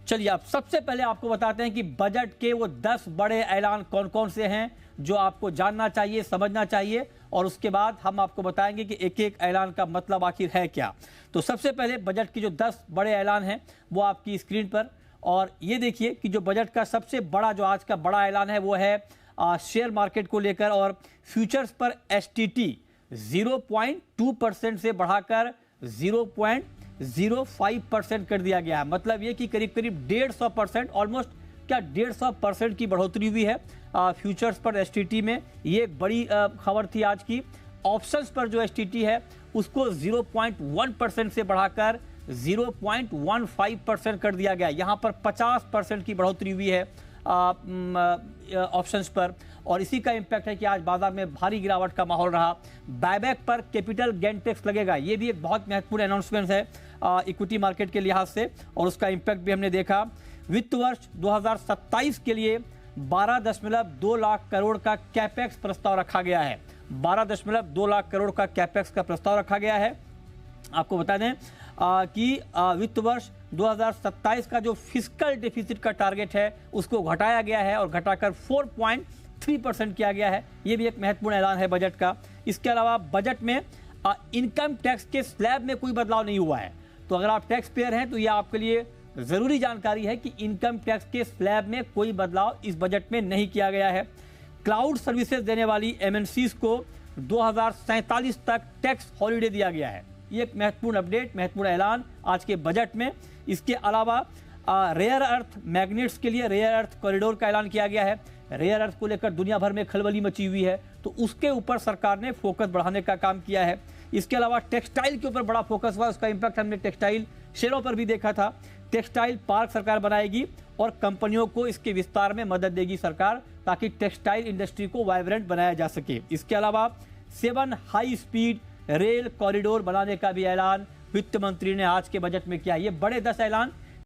चलिए अब सबसे पहले आपको बताते हैं कि बजट के वो 10 बड़े ऐलान कौन कौन से हैं जो आपको जानना चाहिए, समझना चाहिए, और उसके बाद हम आपको बताएंगे कि एक एक ऐलान का मतलब आखिर है क्या। तो सबसे पहले बजट के जो 10 बड़े ऐलान हैं वो आपकी स्क्रीन पर, और ये देखिए कि जो बजट का सबसे बड़ा जो आज का बड़ा ऐलान है वो है शेयर मार्केट को लेकर, और फ्यूचर्स पर एसटीटी 0.2% से बढ़ाकर 0.05% कर दिया गया है। मतलब ये कि करीब करीब 150%, ऑलमोस्ट क्या 150% की बढ़ोतरी हुई है फ्यूचर्स पर एसटीटी में। ये एक बड़ी खबर थी आज की। ऑप्शंस पर जो एसटीटी है उसको 0.1% से बढ़ाकर 0.15% कर दिया गया। यहाँ पर 50% की बढ़ोतरी हुई है ऑप्शंस पर, और इसी का इंपैक्ट है कि आज बाजार में भारी गिरावट का माहौल रहा। बायबैक पर कैपिटल गेन टैक्स लगेगा, ये भी एक बहुत महत्वपूर्ण अनाउंसमेंट है इक्विटी मार्केट के लिहाज से, और उसका इंपैक्ट भी हमने देखा। वित्त वर्ष 2027 के लिए 12.2 लाख करोड़ का कैपेक्स प्रस्ताव रखा गया है। 12.2 लाख करोड़ का कैपेक्स का प्रस्ताव रखा गया है। आपको बता दें कि वित्त वर्ष 2027 का जो फिस्कल डेफिसिट का टारगेट है उसको घटाया गया है, और घटाकर 4.3% किया गया है। ये भी एक महत्वपूर्ण ऐलान है बजट का। इसके अलावा बजट में इनकम टैक्स के स्लैब में कोई बदलाव नहीं हुआ है। तो अगर आप टैक्स पेयर हैं तो यह आपके लिए जरूरी जानकारी है कि इनकम टैक्स के स्लैब में कोई बदलाव इस बजट में नहीं किया गया है। क्लाउड सर्विसेज देने वाली एमएनसीज को 2047 तक टैक्स हॉलिडे दिया गया है। ये एक महत्वपूर्ण अपडेट, महत्वपूर्ण ऐलान आज के बजट में। इसके अलावा रेयर अर्थ मैग्नेट्स के लिए रेयर अर्थ कॉरिडोर का ऐलान किया गया है। रेयर अर्थ को लेकर दुनिया भर में खलबली मची हुई है, तो उसके ऊपर सरकार ने फोकस बढ़ाने का काम किया है। इसके अलावा टेक्सटाइल के ऊपर बड़ा फोकस हुआ, उसका इंपैक्ट हमने टेक्सटाइल शेयरों पर भी देखा था। टेक्सटाइल पार्क सरकार बनाएगी और कंपनियों को इसके विस्तार में मदद देगी सरकार, ताकि टेक्सटाइल इंडस्ट्री को वाइब्रेंट बनाया जा सके। इसके अलावा 7 हाई स्पीड रेल कॉरिडोर बनाने का भी ऐलान वित्त मंत्री ने आज के बजट में किया। ये बड़े 10 ऐलान